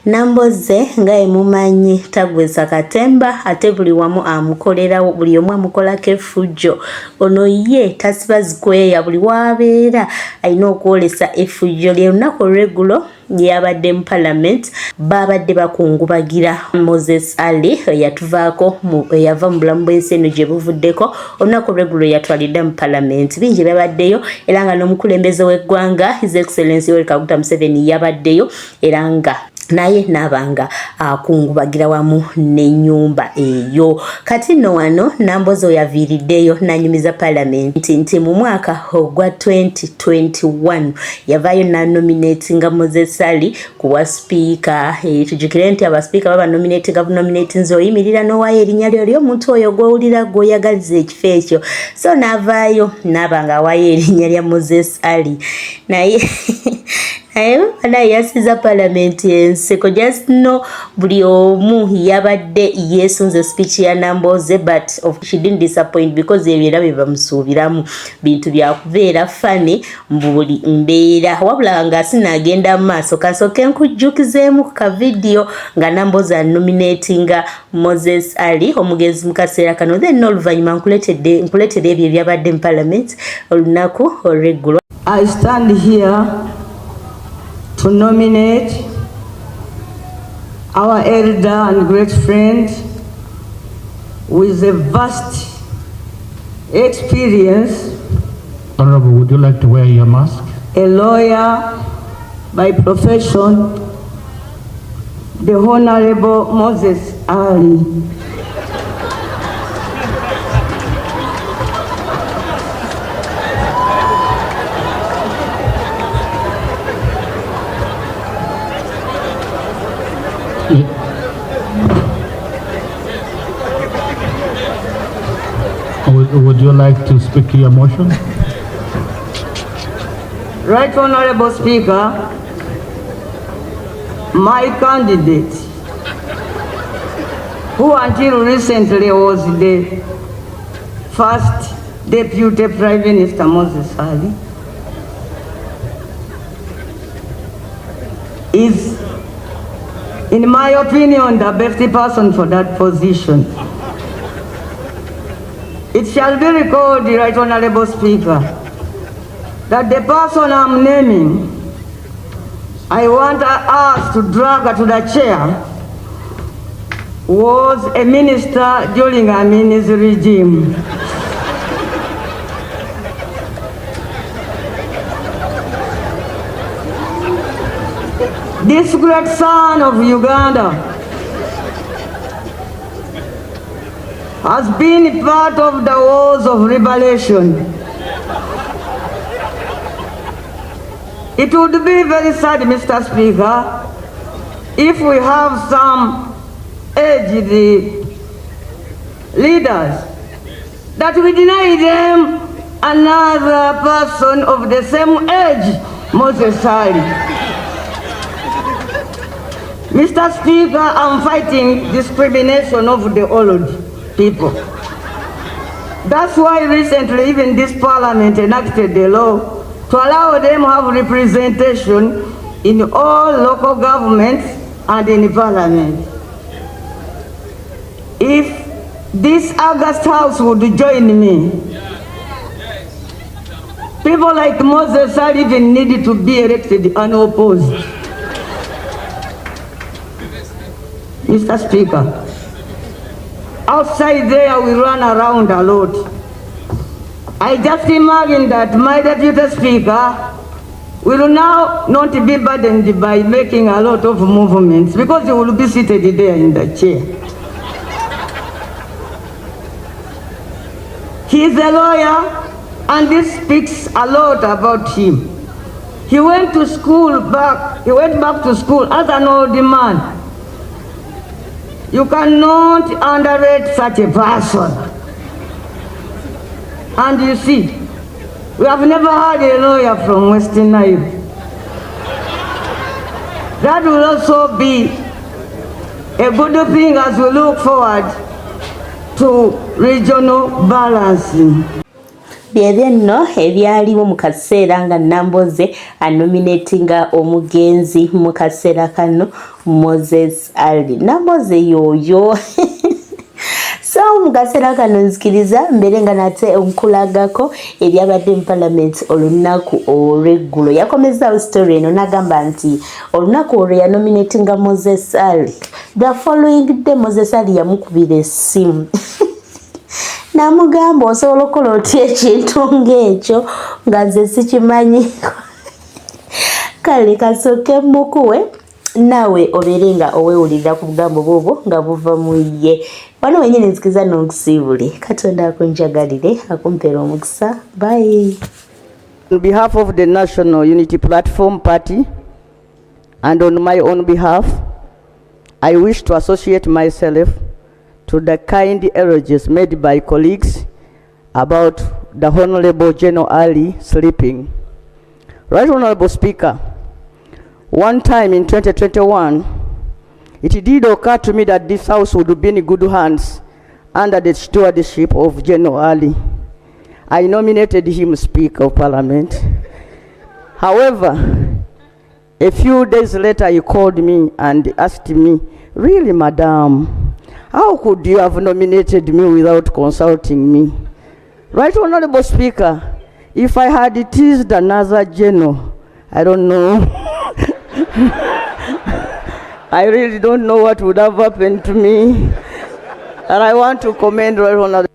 Nambooze nga emumanyi tagweza katemba ate buli wamu amukolerawo, buli omu amukolako effujjo. Ono ye tasiba zikweya, buli wabeera alina okwolesa effujjo lye. Lunaku olw'eggulo yabadde mu Parliament babadde bakungubagira Moses Ali yatuvaako yava mu bulamu bw'ensi eno gye buvuddeko. Olunaku olw'eggulo yatwalidde mu Parliament, bingi babaddeyo era nga n'omukulembeze w'eggwanga His Excellency Yoweri Kaguta Museveni yabaddeyo era nga naye nabanga akungubagira wamu n'ennyumba eyo. Kati nno wano Nambooze yaviiriddeyo n'anyumiza Parliament nti mu mwaka ogwa 2021 yavaayo n'anominatinga Moses Ali kuwa speaker. Tujjukire nti abaspiika baba nominatinze oyimirira n'owaayo erinnya lyo ly'omuntu oyo gw'owulira gw'oyagaliza ekifo ekyo. So n'avaayo n'abanga awaayo erinnya lya Moses Ali naye naye yasiza Parliament enseko. Just no buli omu yabadde yesunze speech ya Nambooze, but she didn't disappoint because ebyo bye bamusuubiramu bintu bya kubeera fani mbuli mbeera. Wabula nga sinagenda maaso kasooke nkujjukizeemu ka video nga Nambooze anominatinga Moses Ali omugenzi mu kaseera kano, then n'oluvannyuma nkuleetera ebyo ebyabadde mu Parliament olunaku olw'eggulo. I stand here to nominate our elder and great friend with a vast experience. Honorable, would you like to wear your mask? A lawyer by profession, the Honorable Moses Ali. Would you like to speak to your motion? Right Honorable Speaker, my candidate, who until recently was the first Deputy Prime Minister Moses Ali, is, in my opinion, the best person for that position. It shall be recalled, the Right Honorable Speaker, that the person I'm naming, I want us to drag her to the chair, was a minister during Amini's regime. This great son of Uganda has been part of the wars of liberation. It would be very sad, Mr. Speaker, if we have some aged leaders that we deny them another person of the same age, Moses Ali. Mr. Speaker, I'm fighting discrimination of the old people. That's why recently even this Parliament enacted a law to allow them to have representation in all local governments and in Parliament. If this August House would join me, people like Moses Ali even needed to be elected unopposed. Mr. Speaker, outside there we run around a lot. I just imagine that my Deputy Speaker will now not be burdened by making a lot of movements because he will be seated there in the chair. He is a lawyer and this speaks a lot about him. He went to school he went back to school as an old man. You cannot underrate such a person. And you see, we have never had a lawyer from Western Nile. That will also be a good thing as we look forward to regional balancing. byebyo nno ebyaliwo mu kaseera nga Nambooze anominatinga omugenzi mu kaseera kano Moses Ali. Nambooze yoyo so mu kaseera kano nzikiriza mbere nga nate onkulagako ebyabadde mu Parliament olunaku olw'eggulo. Yakomezaawo story eno n'agamba nti olunaku olwo yanominatinga Moses Ali, the following day Moses Ali yamukubira essimu namugamba osobola okukola otya ekintu ng'ekyo nga nze sikimanyi. Kale kasooke mukuwe naawe obeere nga owewulirira ku bugambo bwobwo nga buva mu ye. Wano wenyini nzikiza n'okusiibule. Katonda akunjagalire akumpeera omukisa. Bye. On behalf of the National Unity Platform Party and on my own behalf, I wish to associate myself to the kind elogies made by colleagues about the Honorable General Ali sleeping. Right Honorable Speaker, one time in 2021, it did occur to me that this House would be in good hands under the stewardship of General Ali. I nominated him Speaker of Parliament. However, a few days later he called me and asked me, "Really, Madam, how could you have nominated me without consulting me?" Right Honorable Speaker, if I had teased another general, I don't know. I really don't know what would have happened to me. And I want to commend Right Honorable.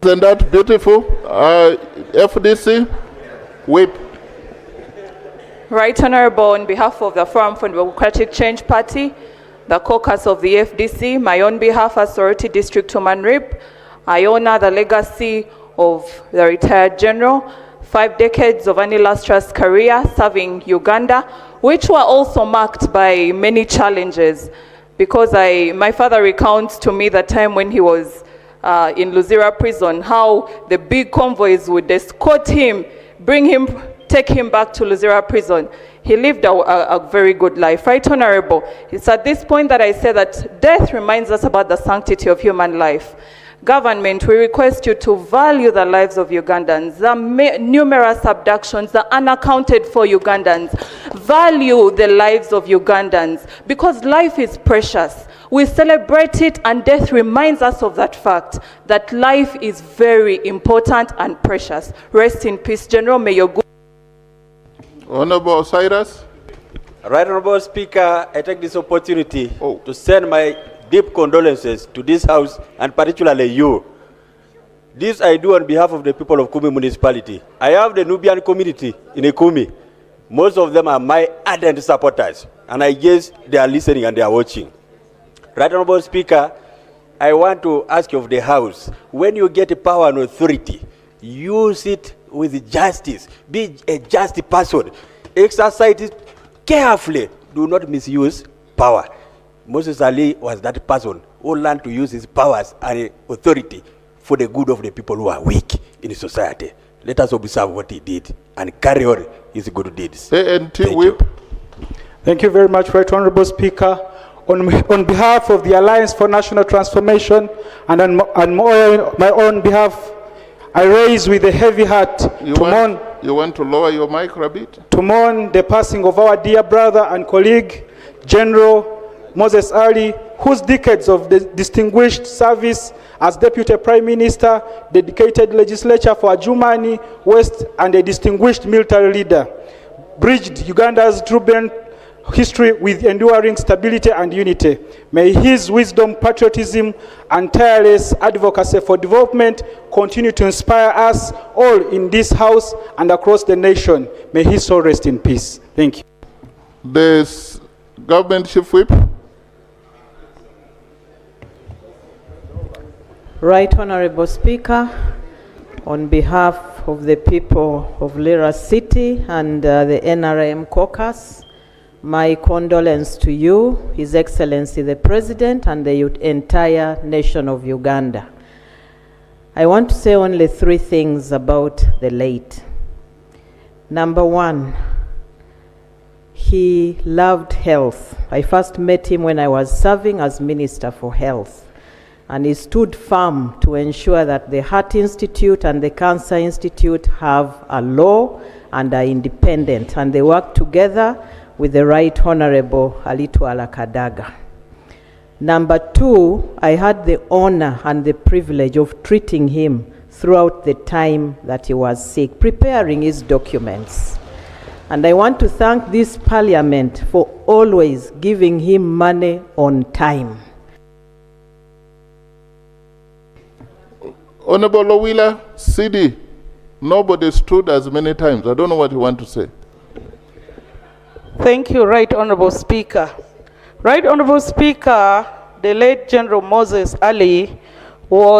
Isn't that beautiful? FDC, whip. Right Honorable, on behalf of the Forum for Democratic Change Party, the caucus of the FDC, my own behalf as Sorority District Human Rep, I honor the legacy of the retired general, 5 decades of an illustrious career serving Uganda, which were also marked by many challenges. Because my father recounts to me the time when he was in Luzira prison, how the big convoys would escort him, take him back to Luzira prison. He lived a very good life. Right Honorable, it's at this point that I say that death reminds us about the sanctity of human life. Government, we request you to value the lives of Ugandans, the numerous abductions, the unaccounted for Ugandans. Value the lives of Ugandans because life is precious. We celebrate it and death reminds us of that fact, that life is very important and precious. Rest in peace, General. May your good... Honorable Cyrus. Right Honorable Speaker, I take this opportunity to send my deep condolences to this House and particularly you. This I do on behalf of the people of Kumi municipality. I have the Nubian community in Kumi. Most of them are my ardent supporters, and I guess they are listening and they are watching. Right Honorable Speaker, I want to ask you of the House, when you get power and authority, use it with justice. Be a just person. Exercise it carefully. Do not misuse power. Moses Ali was that person who learned to use his powers and authority for the good of the people who are weak in society. Let us observe what he did and carry on his good deeds. Whip. Thank you very much, Right Honorable Speaker. On behalf of the Alliance for National Transformation and on my own behalf, I raise with a heavy heart You want to lower your mic a bit? To mourn the passing of our dear brother and colleague, General Moses Ali, whose decades of distinguished service as Deputy Prime Minister, dedicated legislature for Adjumani West, and a distinguished military leader, bridged Uganda's turbulent history with enduring stability and unity. May his wisdom, patriotism, and tireless advocacy for development continue to inspire us all in this House and across the nation. May his soul rest in peace. Thank you. The Government Chief Whip. Right Honorable Speaker, on behalf of the people of Lira City and the NRM caucus, my condolence to you, His Excellency the President, and the entire nation of Uganda. I want to say only 3 things about the late. Number 1, he loved health. I first met him when I was serving as Minister for Health. and he stood firm to ensure that the Heart Institute and the Cancer Institute have a law and are independent, and they work together with the Right Honorable Alitu Alakadaga. Number 2, I had the honor and the privilege of treating him throughout the time that he was sick, preparing his documents. And I want to thank this parliament for always giving him money on time. Honorable Lowila, CD, nobody stood as many times. I don't know what you want to say. Thank you, Right Honorable Speaker. Right Honorable Speaker, the late General Moses Ali was